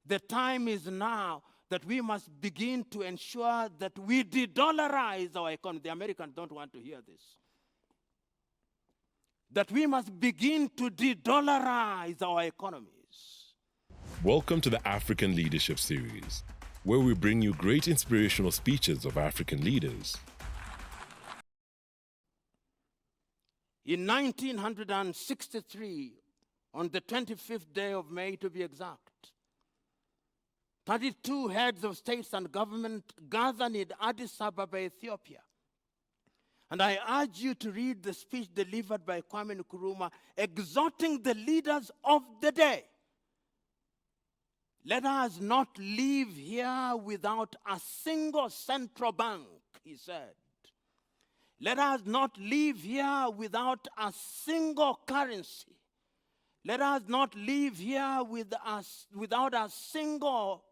The time is now that we must begin to ensure that we de-dollarize our economy. The Americans don't want to hear this. That we must begin to de-dollarize our economies. Welcome to the African Leadership Series, where we bring you great inspirational speeches of African leaders. In 1963, on the 25th day of May to be exact, 32 heads of states and government gathered in Addis Ababa, Ethiopia. And I urge you to read the speech delivered by Kwame Nkrumah, exhorting the leaders of the day. Let us not leave here without a single central bank, he said. Let us not leave here without a single currency. Let us not leave here without a single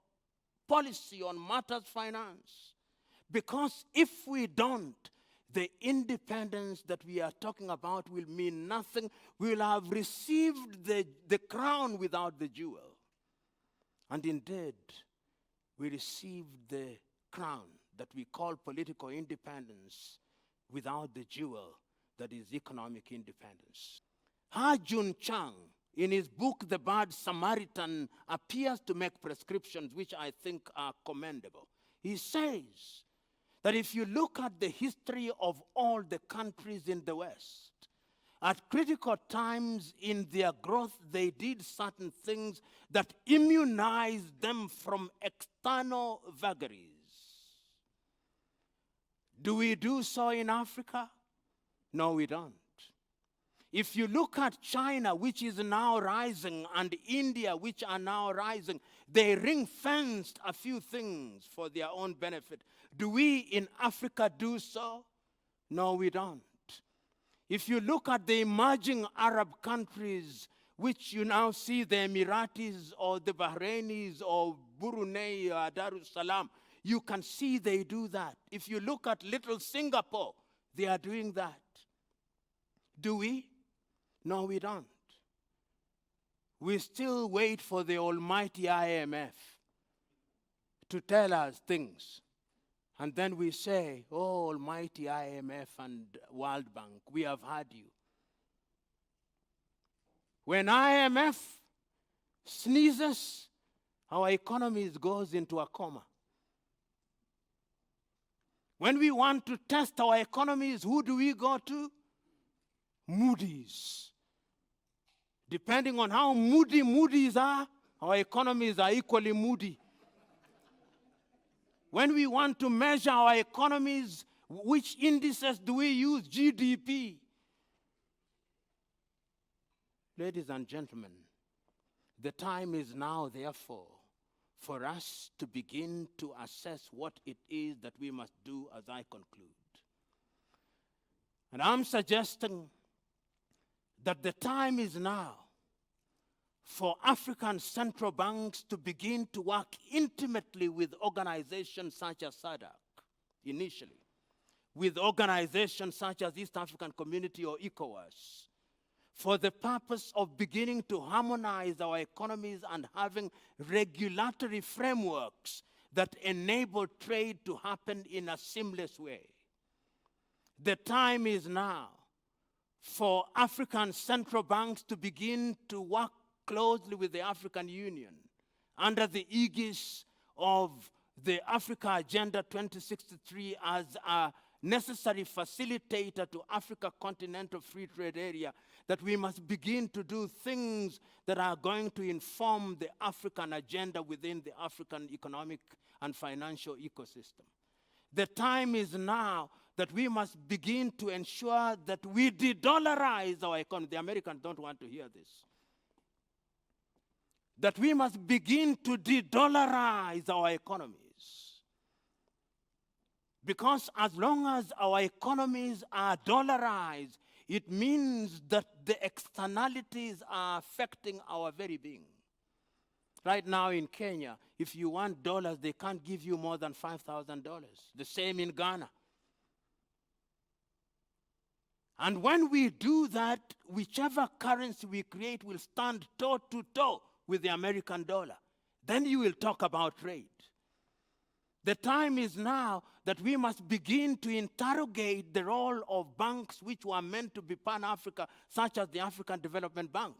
policy on matters finance. Because if we don't, the independence that we are talking about will mean nothing. We will have received the crown without the jewel. And indeed, we received the crown that we call political independence without the jewel that is economic independence. Ha Jun Chang, in his book, The Bad Samaritan, appears to make prescriptions which I think are commendable. He says that if you look at the history of all the countries in the West, at critical times in their growth, they did certain things that immunized them from external vagaries. Do we do so in Africa? No, we don't. If you look at China, which is now rising, and India, which are now rising, they ring-fenced a few things for their own benefit. Do we in Africa do so? No, we don't. If you look at the emerging Arab countries, which you now see the Emiratis or the Bahrainis or Brunei or Darussalam, you can see they do that. If you look at little Singapore, they are doing that. Do we? No, we don't. We still wait for the almighty IMF to tell us things. And then we say, oh, almighty IMF and World Bank, we have heard you. When IMF sneezes, our economy goes into a coma. When we want to test our economies, who do we go to? Moody's. Depending on how moody Moody's are, our economies are equally moody. When we want to measure our economies, which indices do we use? GDP. Ladies and gentlemen, the time is now, therefore, for us to begin to assess what it is that we must do as I conclude. And I'm suggesting that the time is now for African central banks to begin to work intimately with organizations such as SADC, initially, with organizations such as East African Community or ECOWAS, for the purpose of beginning to harmonize our economies and having regulatory frameworks that enable trade to happen in a seamless way. The time is now for African central banks to begin to work closely with the African Union under the aegis of the Africa Agenda 2063 as a necessary facilitator to Africa Continental Free Trade Area, that we must begin to do things that are going to inform the African agenda within the African economic and financial ecosystem. The time is now that we must begin to ensure that we de-dollarize our economy. The Americans don't want to hear this. That we must begin to de-dollarize our economies. Because as long as our economies are dollarized, it means that the externalities are affecting our very being. Right now in Kenya, if you want dollars, they can't give you more than $5,000. The same in Ghana. And when we do that, whichever currency we create will stand toe to toe with the American dollar. Then you will talk about trade. The time is now that we must begin to interrogate the role of banks which were meant to be Pan-Africa, such as the African Development Bank.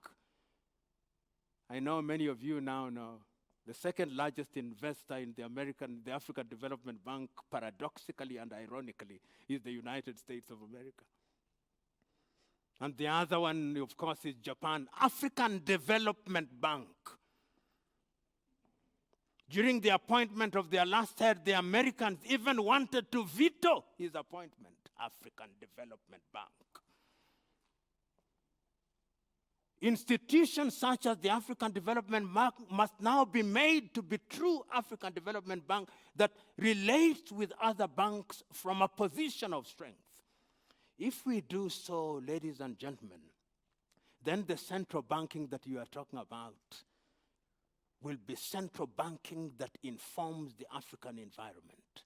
I know many of you now know the second largest investor in the African Development Bank, paradoxically and ironically, is the United States of America. And the other one, of course, is Japan, African Development Bank. During the appointment of their last head, the Americans even wanted to veto his appointment, African Development Bank. Institutions such as the African Development Bank must now be made to be true African Development Bank that relates with other banks from a position of strength. If we do so, ladies and gentlemen, then the central banking that you are talking about will be central banking that informs the African environment.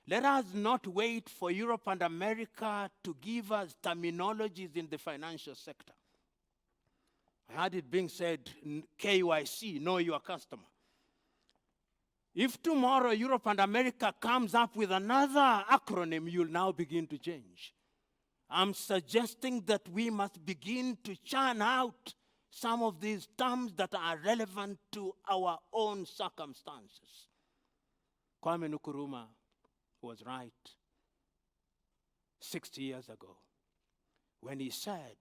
Let us not wait for Europe and America to give us terminologies in the financial sector. I heard it being said, KYC, know your customer. If tomorrow Europe and America comes up with another acronym, you'll now begin to change. I'm suggesting that we must begin to churn out some of these terms that are relevant to our own circumstances. Kwame Nkrumah was right 60 years ago when he said,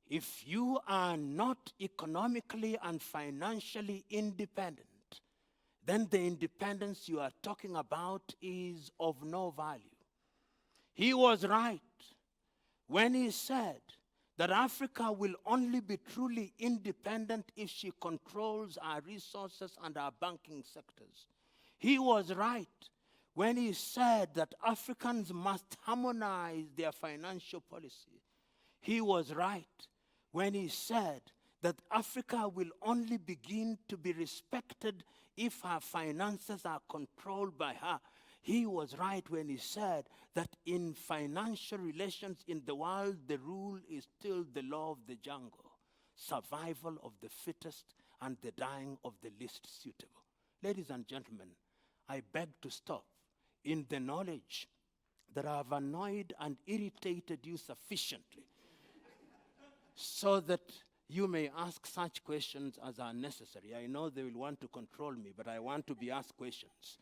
if you are not economically and financially independent, then the independence you are talking about is of no value. He was right when he said that Africa will only be truly independent if she controls our resources and our banking sectors. He was right when he said that Africans must harmonize their financial policy. He was right when he said that Africa will only begin to be respected if her finances are controlled by her. He was right when he said that in financial relations in the world, the rule is still the law of the jungle, survival of the fittest and the dying of the least suitable. Ladies and gentlemen, I beg to stop in the knowledge that I have annoyed and irritated you sufficiently so that you may ask such questions as are necessary. I know they will want to control me, but I want to be asked questions.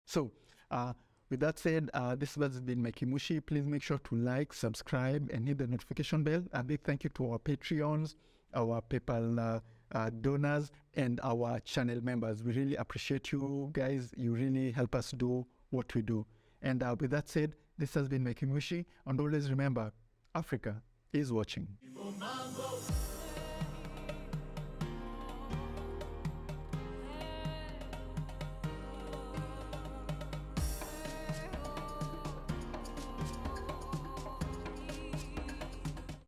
So, with that said, this has been Mekimushi. Please make sure to like, subscribe, and hit the notification bell. A big thank you to our Patreons, our PayPal donors, and our channel members. We really appreciate you guys. You really help us do what we do. And with that said, this has been Mekimushi. And always remember, Africa is watching.